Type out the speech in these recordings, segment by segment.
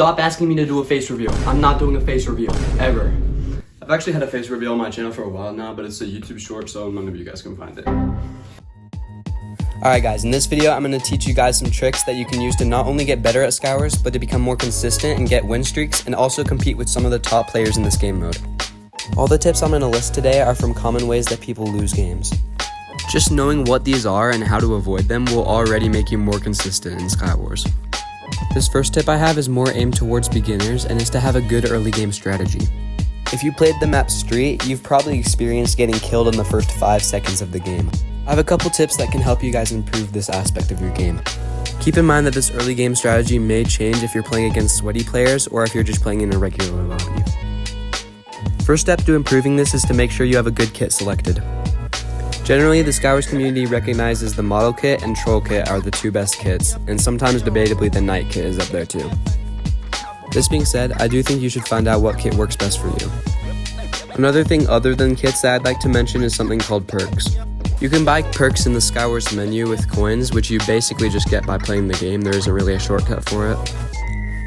Stop asking me to do a face reveal. I'm not doing a face reveal, ever. I've actually had a face reveal on my channel for a while now, but it's a YouTube short, so none of you guys can find it. Alright guys, in this video I'm going to teach you guys some tricks that you can use to not only get better at Skywars, but to become more consistent and get win streaks, and also compete with some of the top players in this game mode. All the tips I'm going to list today are from common ways that people lose games. Just knowing what these are and how to avoid them will already make you more consistent in Skywars. This first tip I have is more aimed towards beginners and is to have a good early game strategy. If you played the map Street, you've probably experienced getting killed in the first 5 seconds of the game. I have a couple tips that can help you guys improve this aspect of your game. Keep in mind that this early game strategy may change if you're playing against sweaty players or if you're just playing in a regular lobby. First step to improving this is to make sure you have a good kit selected. Generally, the Skywars community recognizes the model kit and troll kit are the two best kits, and sometimes debatably the knight kit is up there too. This being said, I do think you should find out what kit works best for you. Another thing other than kits that I'd like to mention is something called perks. You can buy perks in the Skywars menu with coins, which you basically just get by playing the game. There isn't really a shortcut for it.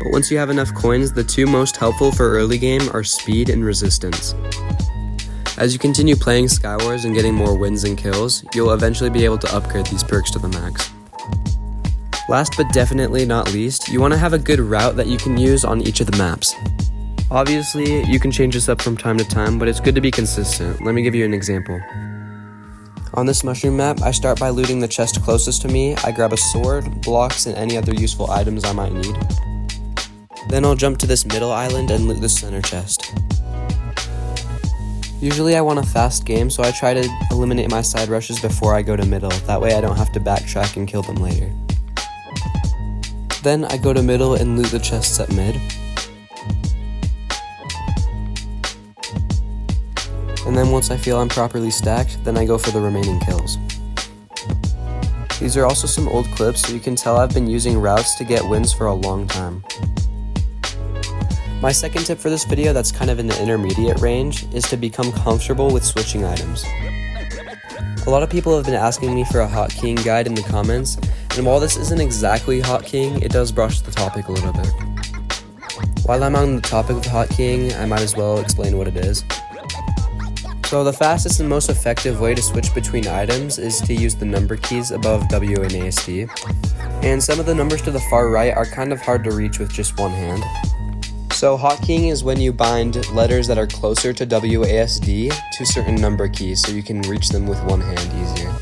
But once you have enough coins, the two most helpful for early game are speed and resistance. As you continue playing Skywars and getting more wins and kills, you'll eventually be able to upgrade these perks to the max. Last but definitely not least, you want to have a good route that you can use on each of the maps. Obviously, you can change this up from time to time, but it's good to be consistent. Let me give you an example. On this mushroom map, I start by looting the chest closest to me. I grab a sword, blocks, and any other useful items I might need. Then I'll jump to this middle island and loot the center chest. Usually I want a fast game, so I try to eliminate my side rushes before I go to middle. That way I don't have to backtrack and kill them later. Then I go to middle and loot the chests at mid. And then once I feel I'm properly stacked, then I go for the remaining kills. These are also some old clips, so you can tell I've been using routes to get wins for a long time. My second tip for this video that's kind of in the intermediate range is to become comfortable with switching items. A lot of people have been asking me for a hotkeying guide in the comments, and while this isn't exactly hotkeying, it does brush the topic a little bit. While I'm on the topic of hotkeying, I might as well explain what it is. So the fastest and most effective way to switch between items is to use the number keys above W and ASD. And some of the numbers to the far right are kind of hard to reach with just one hand. So hotkeying is when you bind letters that are closer to WASD to certain number keys so you can reach them with one hand easier.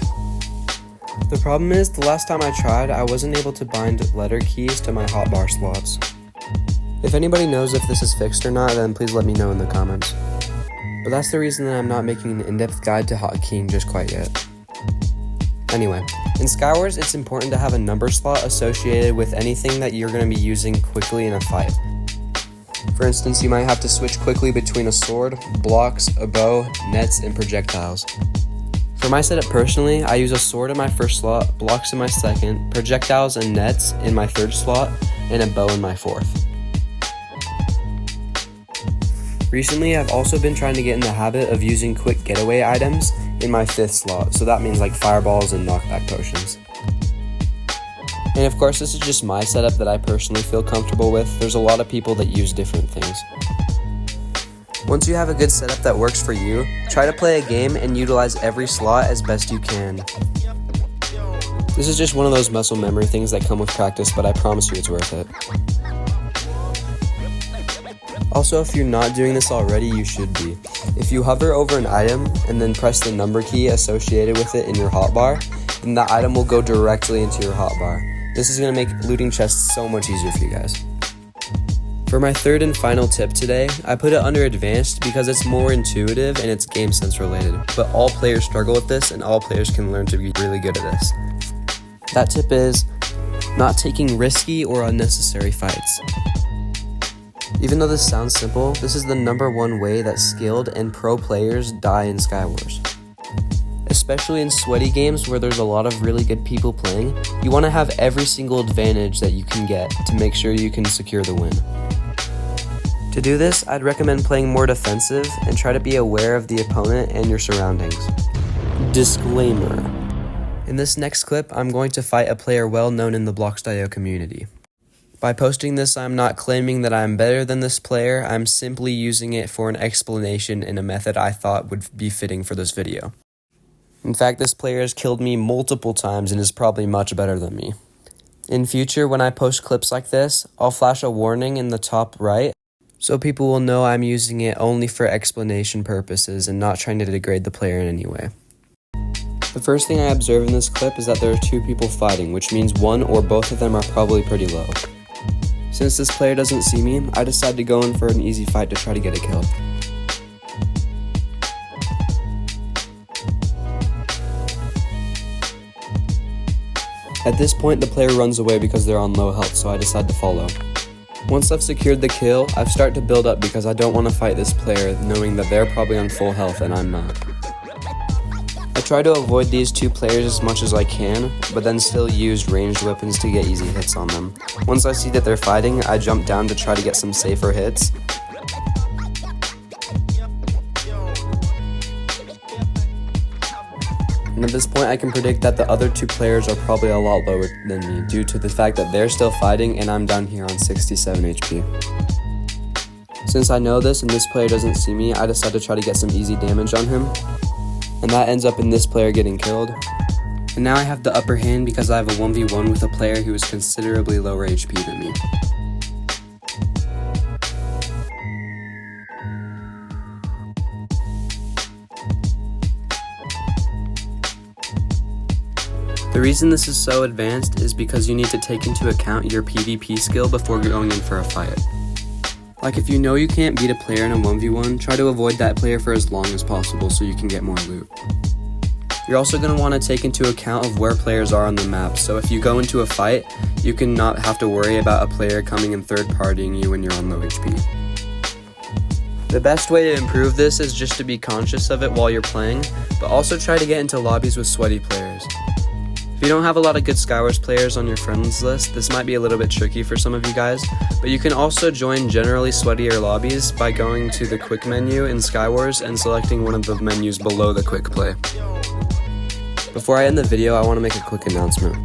The problem is, the last time I tried, I wasn't able to bind letter keys to my hotbar slots. If anybody knows if this is fixed or not, then please let me know in the comments. But that's the reason that I'm not making an in-depth guide to hotkeying just quite yet. Anyway, in Skywars, it's important to have a number slot associated with anything that you're going to be using quickly in a fight. For instance, you might have to switch quickly between a sword, blocks, a bow, nets, and projectiles. For my setup personally, I use a sword in my first slot, blocks in my second, projectiles and nets in my third slot, and a bow in my fourth. Recently, I've also been trying to get in the habit of using quick getaway items in my fifth slot, so that means like fireballs and knockback potions. And of course, this is just my setup that I personally feel comfortable with. There's a lot of people that use different things. Once you have a good setup that works for you, try to play a game and utilize every slot as best you can. This is just one of those muscle memory things that come with practice, but I promise you it's worth it. Also, if you're not doing this already, you should be. If you hover over an item and then press the number key associated with it in your hotbar, then the item will go directly into your hotbar. This is going to make looting chests so much easier for you guys. For my third and final tip today, I put it under advanced because it's more intuitive and it's game sense related, but all players struggle with this and all players can learn to be really good at this. That tip is not taking risky or unnecessary fights. Even though this sounds simple, this is the #1 way that skilled and pro players die in Skywars. Especially in sweaty games where there's a lot of really good people playing, you want to have every single advantage that you can get to make sure you can secure the win. To do this, I'd recommend playing more defensive and try to be aware of the opponent and your surroundings. Disclaimer. In this next clip, I'm going to fight a player well known in the Blocks.io community. By posting this, I'm not claiming that I'm better than this player, I'm simply using it for an explanation in a method I thought would be fitting for this video. In fact, this player has killed me multiple times and is probably much better than me. In future, when I post clips like this, I'll flash a warning in the top right, so people will know I'm using it only for explanation purposes and not trying to degrade the player in any way. The first thing I observe in this clip is that there are two people fighting, which means one or both of them are probably pretty low. Since this player doesn't see me, I decide to go in for an easy fight to try to get a kill. At this point, the player runs away because they're on low health, so I decide to follow. Once I've secured the kill, I start to build up because I don't want to fight this player knowing that they're probably on full health and I'm not. I try to avoid these two players as much as I can, but then still use ranged weapons to get easy hits on them. Once I see that they're fighting, I jump down to try to get some safer hits. And at this point I can predict that the other two players are probably a lot lower than me due to the fact that they're still fighting and I'm down here on 67 HP. Since I know this and this player doesn't see me, I decide to try to get some easy damage on him. And that ends up in this player getting killed. And now I have the upper hand because I have a 1v1 with a player who is considerably lower HP than me. The reason this is so advanced is because you need to take into account your PvP skill before going in for a fight. Like if you know you can't beat a player in a 1v1, try to avoid that player for as long as possible so you can get more loot. You're also going to want to take into account of where players are on the map, so if you go into a fight, you can not have to worry about a player coming and third-partying you when you're on low HP. The best way to improve this is just to be conscious of it while you're playing, but also try to get into lobbies with sweaty players. If you don't have a lot of good Skywars players on your friends list, this might be a little bit tricky for some of you guys, but you can also join generally sweatier lobbies by going to the quick menu in Skywars and selecting one of the menus below the quick play. Before I end the video, I want to make a quick announcement.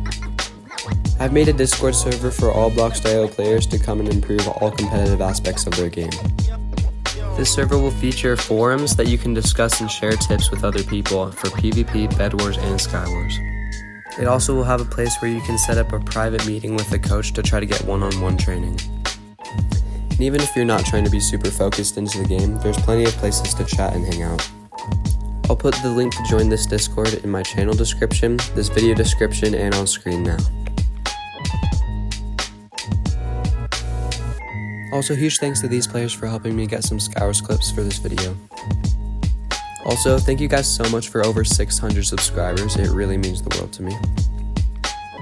I've made a Discord server for all Blocks.io players to come and improve all competitive aspects of their game. This server will feature forums that you can discuss and share tips with other people for PvP, Bed Wars, and Skywars. It also will have a place where you can set up a private meeting with the coach to try to get one-on-one training. And even if you're not trying to be super focused into the game, there's plenty of places to chat and hang out. I'll put the link to join this Discord in my channel description, this video description, and on screen now. Also, huge thanks to these players for helping me get some Skywars clips for this video. Also, thank you guys so much for over 600 subscribers, it really means the world to me.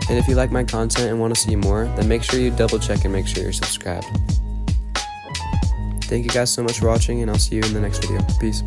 And if you like my content and want to see more, then make sure you double check and make sure you're subscribed. Thank you guys so much for watching, and I'll see you in the next video. Peace.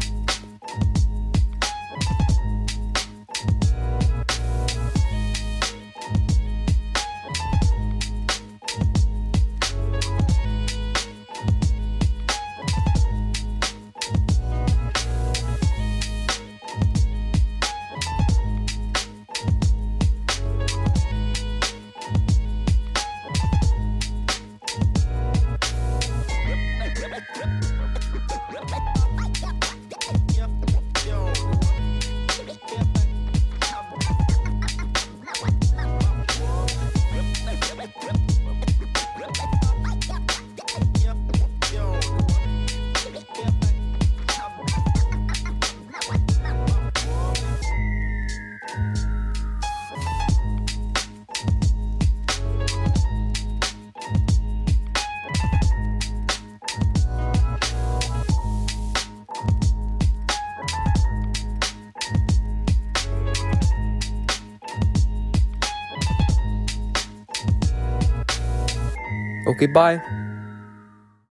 Okay, bye.